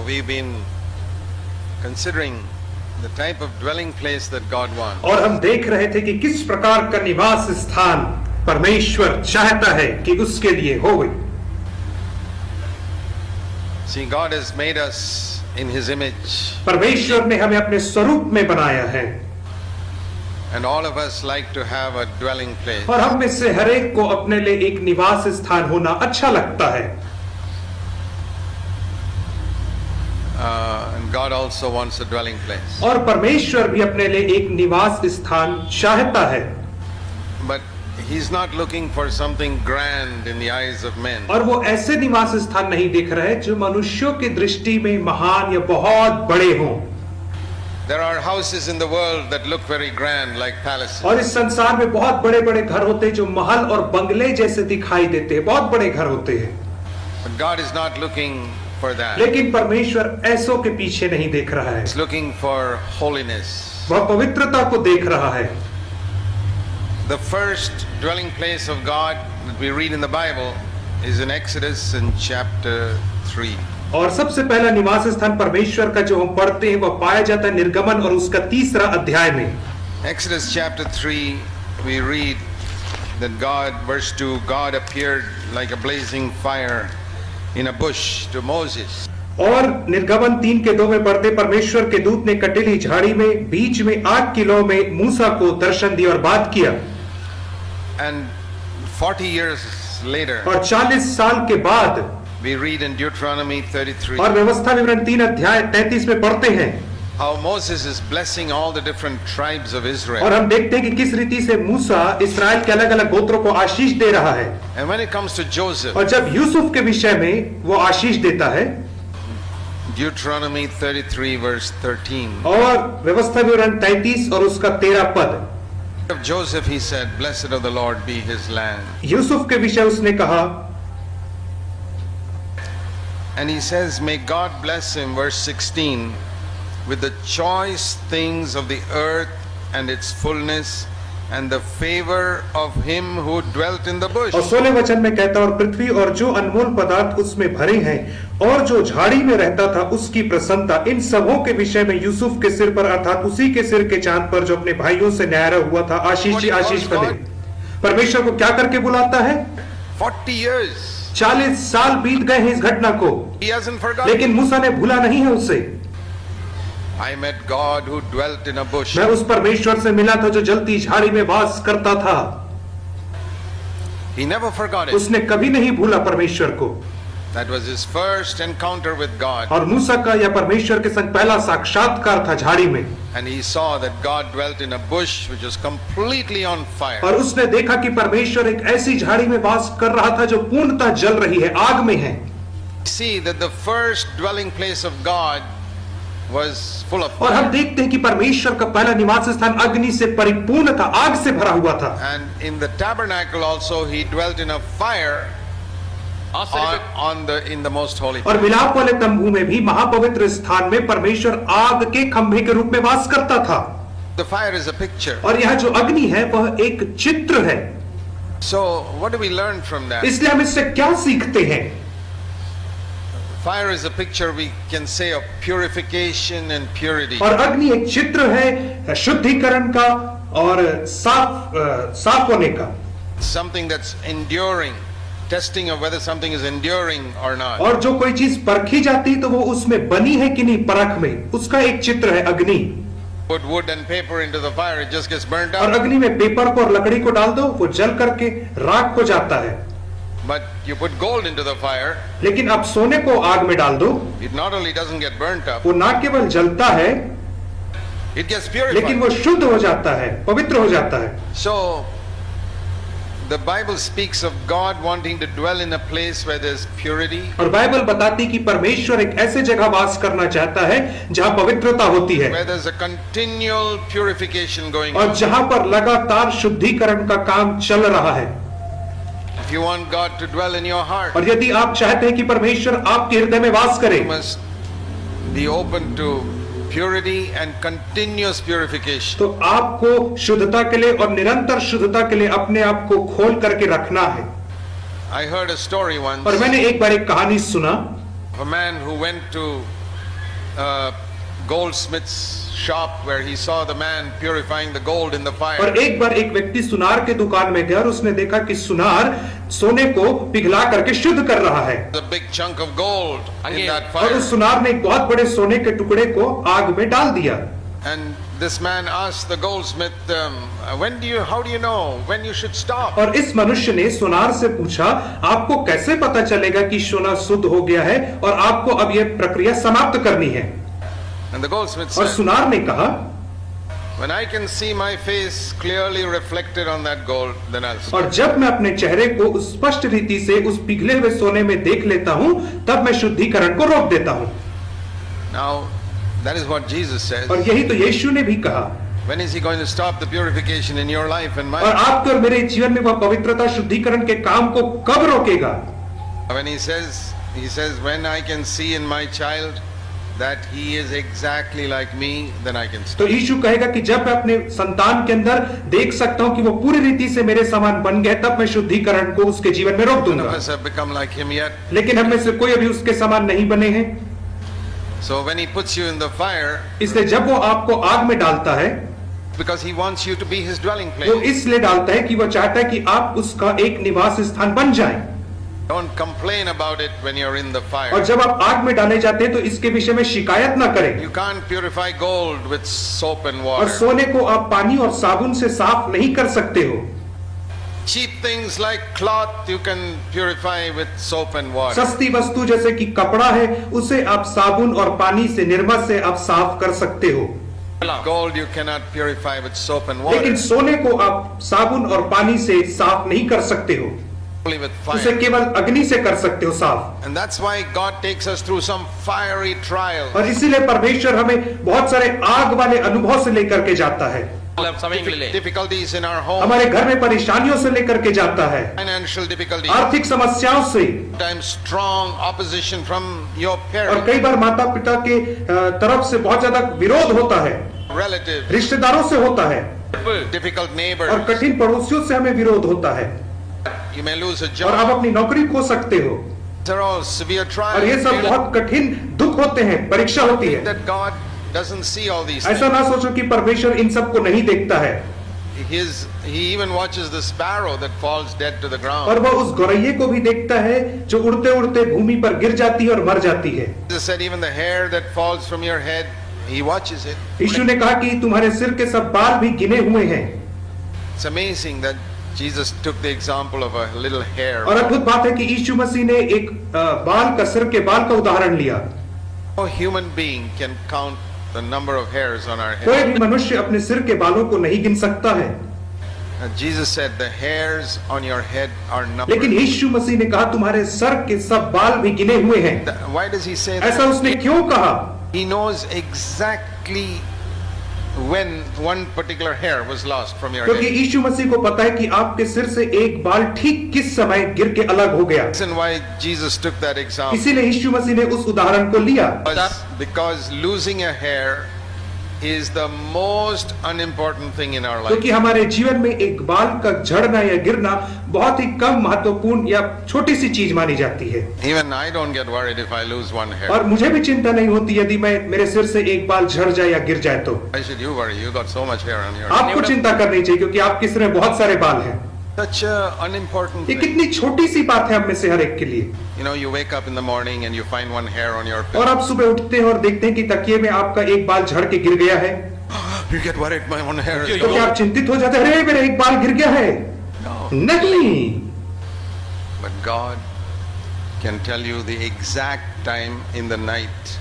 we've been considering the type of dwelling place that God wants. और हम देख रहे थे कि किस प्रकार का निवास स्थान परमेश्वर चाहता है कि उसके लिए हो। See, God has made us in His image. परमेश्वर ने हमें अपने स्वरूप में बनाया है। And all of us like to have a dwelling place. और हम में से हर एक को अपने लिए एक निवास स्थान होना अच्छा लगता है। And God also wants a dwelling place. और परमेश्वर भी अपने लिए एक निवास स्थान चाहता है। But He's not looking for something grand in the eyes of men. और वो ऐसे निवास स्थान नहीं देख रहे जो मनुष्यों की दृष्टि में महान या बहुत बड़े हों। There are houses in the world that look very grand, like palaces. और इस संसार में बहुत बड़े बड़े घर होते हैं जो महल और बंगले जैसे दिखाई देते हैं, बहुत बड़े घर होते हैं। But God is not looking for that. लेकिन परमेश्वर ऐसों के पीछे नहीं देख रहा है, He's looking for holiness. वह पवित्रता को देख रहा है। The first dwelling place of God that we read in the Bible is in Exodus in chapter 3. और सबसे पहला निवास स्थान परमेश्वर का जो हम पढ़ते हैं वह पाया जाता है निर्गमन और उसका 3रा अध्याय में। Exodus chapter 3 we read that God, verse 2, God appeared like a blazing fire in a bush to Moses. और निर्गमन 3:2 में पढ़ते परमेश्वर के दूत ने कटीली झाड़ी में बीच में आग की लौ में मूसा को दर्शन दिया और बात किया। And 40 years later और 40 साल के बाद we read in Deuteronomy 33 और व्यवस्था विवरण 3 अध्याय 33 में पढ़ते हैं how Moses is blessing all the different tribes of Israel. और हम देखते हैं कि किस रीति से मूसा इस्राएल के अलग अलग गोत्रों को आशीष दे रहा है। And when it comes to Joseph, और जब यूसुफ के विषय में वो आशीष देता है Deuteronomy 33 verse 13, और व्यवस्था विवरण 33 और उसका 13 पद, of Joseph he said, blessed of the Lord be his land. Yusuf के विषय उसने कहा, And he says, may God bless him, verse 16, with the choice things of the earth and its fullness and the favor of him who dwelt in the bush. और 16 वचन में कहता और पृथ्वी और जो अनमोल पदार्थ उसमें भरे हैं और जो झाड़ी में रहता था उसकी प्रसन्नता, इन सबों के विषय में यूसुफ के सिर पर अर्थात उसी के सिर के चांद पर जो अपने भाइयों से न्यारा हुआ था आशीष ही आशीष बने। परमेश्वर को क्या करके बुलाता है? 40 years. 40 साल बीत गए हैं इस घटना को, He hasn't forgotten. लेकिन मूसा ने भूला नहीं है उससे। I met God who dwelt in a bush. मैं उस परमेश्वर से मिला था जो जलती झाड़ी में वास करता था। He never forgot it. उसने कभी नहीं भूला परमेश्वर को। That was his first encounter with God. और मूसा का या परमेश्वर के संग पहला साक्षात्कार था झाड़ी में। And he saw that God dwelt in a bush which was completely on fire. और उसने देखा कि परमेश्वर एक ऐसी झाड़ी में वास कर रहा था जो पूर्णतः जल रही है, आग में है। See that the first dwelling place of God was full of और हम fire. देखते हैं कि परमेश्वर का पहला निवास स्थान अग्नि से परिपूर्ण था, आग से भरा हुआ था। And in the tabernacle also he dwelt in a fire in the most holy और place. मिलाप वाले तंबू में भी महापवित्र स्थान में परमेश्वर आग के खंभे के रूप में वास करता था। The fire is a picture. और यह जो अग्नि है वह एक चित्र है। So what do we learn from that? इसलिए हम इससे क्या सीखते हैं? Fire is a picture, we can say, of purification and purity. और अग्नि एक चित्र है शुद्धिकरण का और साफ होने का। Something that's enduring, testing of whether something is enduring or not. और जो कोई चीज परखी जाती तो वो उसमें बनी है कि नहीं परख में, उसका एक चित्र है अग्नि। Put wood and paper into the fire, it just gets burnt और out. अग्नि में पेपर को और लकड़ी को डाल दो, वो जल करके राख हो जाता है। But you put gold into the fire, लेकिन अब सोने को आग में डाल दो, it not only doesn't get burnt up, वो ना केवल जलता है it gets लेकिन purified. वो शुद्ध हो जाता है, पवित्र हो जाता है। So the Bible speaks of God wanting to dwell in a place where there's purity. और बाइबल बताती कि परमेश्वर एक ऐसे जगह वास करना चाहता है जहां पवित्रता होती है Where there's a continual purification going और on. जहां पर लगातार शुद्धिकरण का काम चल रहा है। If you want God to dwell in your heart, और यदि आप चाहते हैं कि परमेश्वर आपके हृदय में वास करे you must be open to purity and continuous purification. तो आपको शुद्धता के लिए और निरंतर शुद्धता के लिए अपने आप को खोल करके रखना है। I heard a story once और मैंने एक बार एक कहानी सुना of a man who went to goldsmith's shop where he saw the man purifying the gold in the fire. और एक बार एक व्यक्ति सुनार के दुकान में गया और उसने देखा कि सुनार सोने को पिघला करके शुद्ध कर रहा है A big chunk of gold in that और fire. उस सुनार ने एक बहुत बड़े सोने के टुकड़े को आग में डाल दिया And this man asked the goldsmith, how do you know when you should stop? और इस मनुष्य ने सुनार से पूछा आपको कैसे पता चलेगा कि सोना शुद्ध हो गया है और आपको अब यह प्रक्रिया समाप्त करनी है And the goldsmith और said, सुनार ने कहा when I can see my face clearly reflected on that gold, then I'll stop. और जब मैं अपने चेहरे को स्पष्ट रीति से उस पिघले हुए सोने में देख लेता हूं तब मैं शुद्धिकरण को रोक देता हूं Now, that is what Jesus says. और यही तो यीशु ने भी कहा When is he going to stop the purification in your life and और mine? आपके और मेरे जीवन में वह पवित्रता शुद्धिकरण के काम को कब रोकेगा When he says, when I can see in my child that he is exactly like me, then I can stop. तो यीशु कहेगा कि जब मैं अपने संतान के अंदर देख सकता हूं कि वो पूरी रीति से मेरे समान बन गए तब मैं शुद्धिकरण को उसके जीवन में रोक None of दूंगा us have become like him yet. लेकिन हम में से कोई अभी उसके समान नहीं बने हैं So when he puts you in the fire, इसलिए जब वो आपको आग में डालता है because he wants you to be his dwelling वो place. इसलिए डालता है कि वो चाहता है कि आप उसका एक निवास स्थान बन जाएं Don't complain about it when you're in the और fire. जब आप आग में डाले जाते हैं तो इसके विषय में शिकायत ना करें You can't purify gold with soap and और water. सोने को आप पानी और साबुन से साफ नहीं कर सकते हो Cheap things like cloth you can purify with soap and water. सस्ती वस्तु जैसे कि कपड़ा है उसे आप साबुन और पानी से निर्मा से आप साफ कर सकते हो Gold you cannot purify with soap and water. लेकिन सोने को आप साबुन और पानी से साफ नहीं कर सकते हो Only with उसे fire. केवल अग्नि से कर सकते हो साफ And that's why God takes us through some fiery trials. और इसीलिए परमेश्वर हमें बहुत सारे आग वाले अनुभव से लेकर के जाता है समय के लिए Difficulties in our home, हमारे घर में परेशानियों से लेकर के जाता है financial difficulties, आर्थिक समस्याओं से sometimes strong opposition from your और parents, कई बार माता पिता के तरफ से बहुत ज्यादा विरोध होता है relatives, रिश्तेदारों से होता है difficult और neighbors. कठिन पड़ोसियों से हमें विरोध होता है You may lose a और आप job. अपनी नौकरी खो सकते हो These are all severe और ये सब trials. बहुत कठिन दुख होते हैं परीक्षा होती है That God doesn't see all these ऐसा things. ना सोचो कि परमेश्वर इन सब को नहीं देखता है He even watches the sparrow that falls dead to the और ground. वह उस गौरैये को भी देखता है जो उड़ते उड़ते भूमि पर गिर जाती है और मर जाती है Jesus said, even the hair that falls from your head, He watches it. यीशु ने कहा कि तुम्हारे सिर के सब बाल भी गिने हुए हैं It's amazing that Jesus took the example of a little hair. और अद्भुत बात है कि यीशु मसीह ने एक बाल का सिर के बाल का उदाहरण लिया No human being can count the number of hairs on our कोई head. भी मनुष्य अपने सिर के बालों को नहीं गिन सकता है And Jesus said, the hairs on your head are लेकिन numbered. यीशु मसीह ने कहा तुम्हारे सर के सब बाल भी गिने हुए हैं Why does He say ऐसा that? उसने क्यों कहा He knows exactly when one particular hair was lost from your क्योंकि head. यीशु मसीह को पता है कि आपके सिर से एक बाल ठीक किस समय गिर के अलग हो गया Reason why Jesus took that example इसीलिए यीशु मसीह ने उस उदाहरण को लिया was because losing a hair is the most unimportant thing in our life. क्योंकि हमारे जीवन में एक बाल का झड़ना या गिरना बहुत ही कम महत्वपूर्ण या छोटी सी चीज मानी जाती है Even I don't get worried if I lose one hair. और मुझे भी चिंता नहीं होती यदि मैं मेरे सिर से एक बाल झड़ जाए या गिर जाए तो Why should you worry? You got so much hair on your head. आपको चिंता करनी चाहिए क्योंकि आपके सिर में बहुत सारे बाल हैं Such a unimportant ये thing. कितनी छोटी सी बात है हम में से हर एक के लिए You know, you wake up in the morning and you find one hair on your और pillow. आप सुबह उठते हैं और देखते हैं कि तकिए में आपका एक बाल झड़ के गिर गया है You get worried, my one hair is तो क्या gone. आप चिंतित हो जाते हैं अरे मेरा एक बाल गिर गया है No. नहीं But God can tell you the exact time in the night,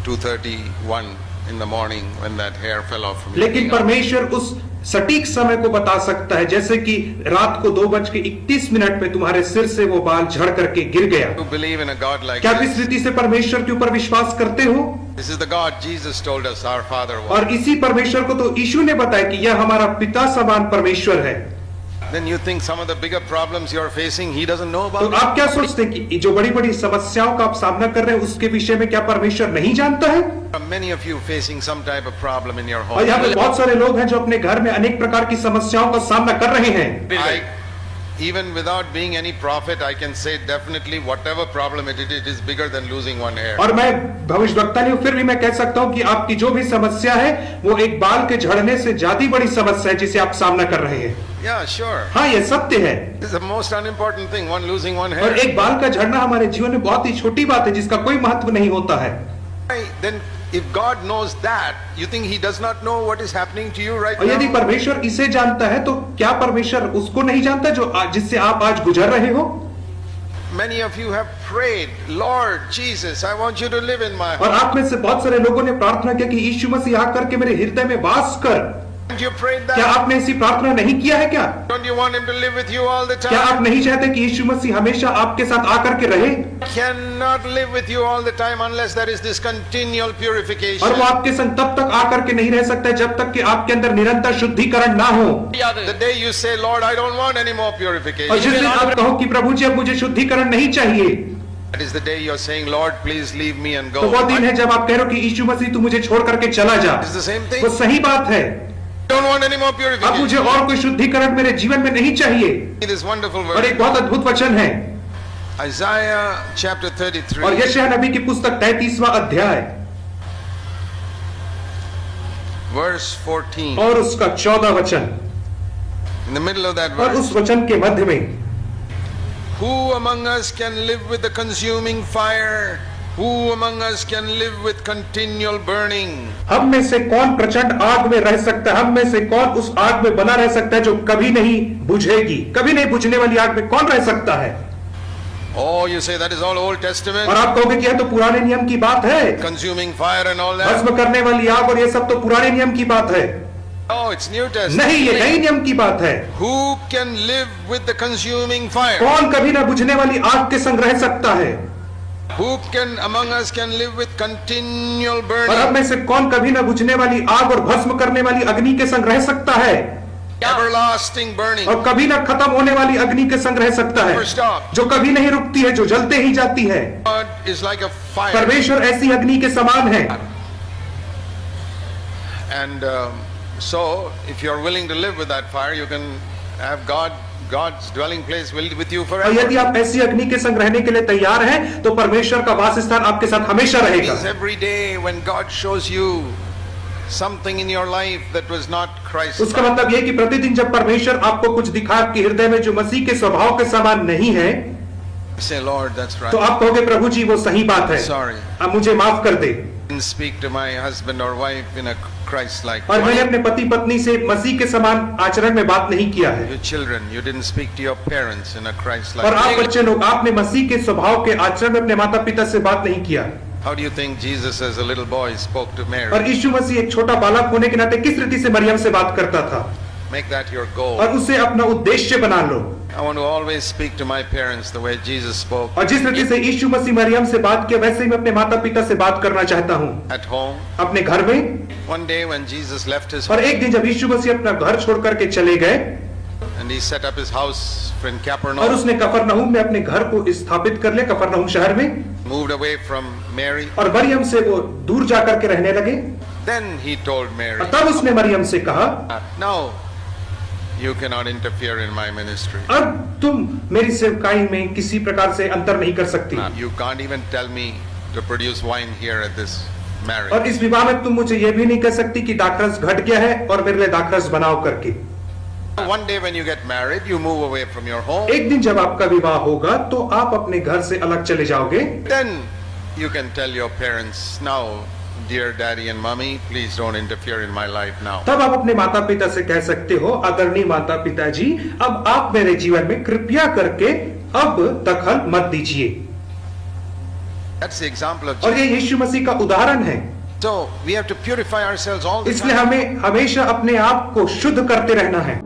2:31 in the morning, when that hair fell off from your लेकिन finger. परमेश्वर उस सटीक समय को बता सकता है जैसे कि रात को 2:31 में तुम्हारे सिर से वो बाल झड़ करके गिर गया You believe in a God like क्या आप इस this? रीति से परमेश्वर के ऊपर विश्वास करते हो This is the God Jesus told us our Father was. और इसी परमेश्वर को तो यीशु ने बताया कि यह हमारा पिता समान परमेश्वर है Then you think some of the bigger problems you're facing, He doesn't know तो about? आप क्या सोचते हैं कि जो बड़ी बड़ी समस्याओं का आप सामना कर रहे हैं उसके विषय में क्या परमेश्वर नहीं जानता है Many of you facing some type of problem in your और home. यहाँ पे बहुत सारे लोग हैं जो अपने घर में अनेक प्रकार की समस्याओं का सामना कर रहे हैं even without being any prophet, I can say definitely whatever problem it is bigger than losing one hair. और मैं भविष्यवक्ता नहीं हूं, फिर भी मैं कह सकता हूं कि आपकी जो भी समस्या है वो एक बाल के झड़ने से ज्यादा बड़ी समस्या है जिसे आप सामना कर रहे हैं। Yeah, sure. हाँ, ये सत्य है। This is the most unimportant thing, one losing one और hair. एक बाल का झड़ना हमारे जीवन में बहुत ही छोटी बात है जिसका कोई महत्व नहीं होता है। Then if God knows that, you think he does not know what is happening to you right और यदि now? परमेश्वर इसे जानता है तो क्या परमेश्वर उसको नहीं जानता जो जिससे आप आज गुजर रहे हो? Many of you have prayed, Lord Jesus, I want you to live in my और heart. आप में से बहुत सारे लोगों ने प्रार्थना किया कि यीशु मसीह आकर के मेरे हृदय में वास कर। Haven't you prayed क्या that? आपने ऐसी प्रार्थना नहीं किया है क्या? Don't you want him to live with you all the क्या आप time? नहीं चाहते कि यीशु मसीह हमेशा आपके साथ आकर के रहे? Cannot live with you all the time unless there is this continual और वो purification. आपके संग तब तक आकर के नहीं रह सकता है जब तक कि आपके अंदर निरंतर शुद्धिकरण ना हो। The day you say, Lord, I don't want any more और purification, जिस दिन आप कहो कि प्रभु जी अब मुझे शुद्धिकरण नहीं चाहिए, that is the day you're saying, Lord, please leave me and तो वो दिन go. है जब आप कह रहे हो कि यीशु मसीह तू मुझे छोड़ करके चला जा। It's the same वो thing. सही बात है। Don't want any more अब मुझे purification. और कोई शुद्धिकरण मेरे जीवन में नहीं चाहिए। This wonderful और एक verse. बहुत अद्भुत वचन है Isaiah chapter और 33, यशायाह नबी की पुस्तक 33वां अध्याय verse 14. और उसका 14 वचन। In the middle of that और verse. उस वचन के मध्य में Who among us can live with the consuming fire? Who among us can live with continual burning? हम में से कौन प्रचंड आग में रह सकता है? हम में से कौन उस आग में बना रह सकता है जो कभी नहीं बुझेगी? कभी नहीं बुझने वाली आग में कौन रह सकता है? Oh, you say that is all Old और Testament? आप कहोगे कि यह तो पुराने नियम की बात है, Consuming fire and all that? भस्म करने वाली आग और ये सब तो पुराने नियम की बात है। Oh, it's New Testament. नहीं, ये नई नियम की बात है। Who can live with the consuming fire? कौन कभी ना बुझने वाली आग के संग रह सकता है? Who can among us can live with continual और हम burning? में से कौन कभी ना बुझने वाली आग और भस्म करने वाली अग्नि के संग रह सकता है? Everlasting burning. और कभी ना खत्म होने वाली अग्नि के संग रह सकता है, Never stop. जो कभी नहीं रुकती है, जो जलते ही जाती है। God is like a fire. परमेश्वर ऐसी अग्नि के समान है। And so, if you're willing to live with that fire, you can have God's dwelling place will with you और यदि forever. आप ऐसी अग्नि के संग रहने के लिए तैयार हैं, तो परमेश्वर का वास स्थान आपके साथ हमेशा रहेगा। Means every day when God shows you something in your life that was not Christ, उसका मतलब यह कि प्रतिदिन जब परमेश्वर आपको कुछ दिखाए आपके हृदय में जो मसीह के स्वभाव के समान नहीं है, say, Lord, that's तो right. आप कहोगे प्रभु जी वो सही बात है, Sorry. अब मुझे माफ कर दे। Didn't speak to my husband or wife in a Christ-like और मैंने way. अपने पति पत्नी से मसीह के समान आचरण में बात नहीं किया है। You children, you didn't speak to your parents in a और Christ-like आप way. बच्चे लोग, आपने मसीह के स्वभाव के आचरण में अपने माता पिता से बात नहीं किया। How do you think Jesus as a little boy spoke to और Mary? यीशु मसीह एक छोटा बालक होने के नाते किस रीति से मरियम से बात करता था? Make that your goal. और उसे अपना उद्देश्य बना लो। I want to always speak to my parents the way Jesus spoke और जिस रीति से यीशु मसीह मरियम से बात किया, वैसे ही मैं अपने माता पिता से बात करना चाहता हूँ at home. अपने घर में। One day when Jesus left his और home एक दिन जब यीशु मसीह अपना घर छोड़ करके चले गए and he set up his house in और Capernaum, उसने कफरनहूम में अपने घर को स्थापित कर लिया, कफरनहूम शहर में, moved away from Mary, और मरियम से वो दूर जाकर के रहने लगे। then he told Mary, और तब उसने मरियम से कहा, "No, you cannot interfere in my ministry. अब तुम मेरी सेवकाई में किसी प्रकार से अंतर नहीं कर सकती, You can't even tell me to produce wine here at this और marriage." इस विवाह में तुम मुझे ये भी नहीं कह सकती कि दाखरस घट गया है और मेरे लिए दाखरस बनाओ करके। One day when you get married, you move away from your home. एक दिन जब आपका विवाह होगा तो आप अपने घर से अलग चले जाओगे। Then you can tell your parents, "Now, dear daddy and mommy, please don't interfere in my life now." तब आप अपने माता पिता से कह सकते हो, आदरणीय माता पिताजी, अब आप मेरे जीवन में कृपया करके अब दखल मत दीजिए। That's the example of और Jesus. ये यीशु मसीह का उदाहरण है। So we have to purify ourselves all the इसलिए time. हमें हमेशा अपने आप को शुद्ध करते रहना है।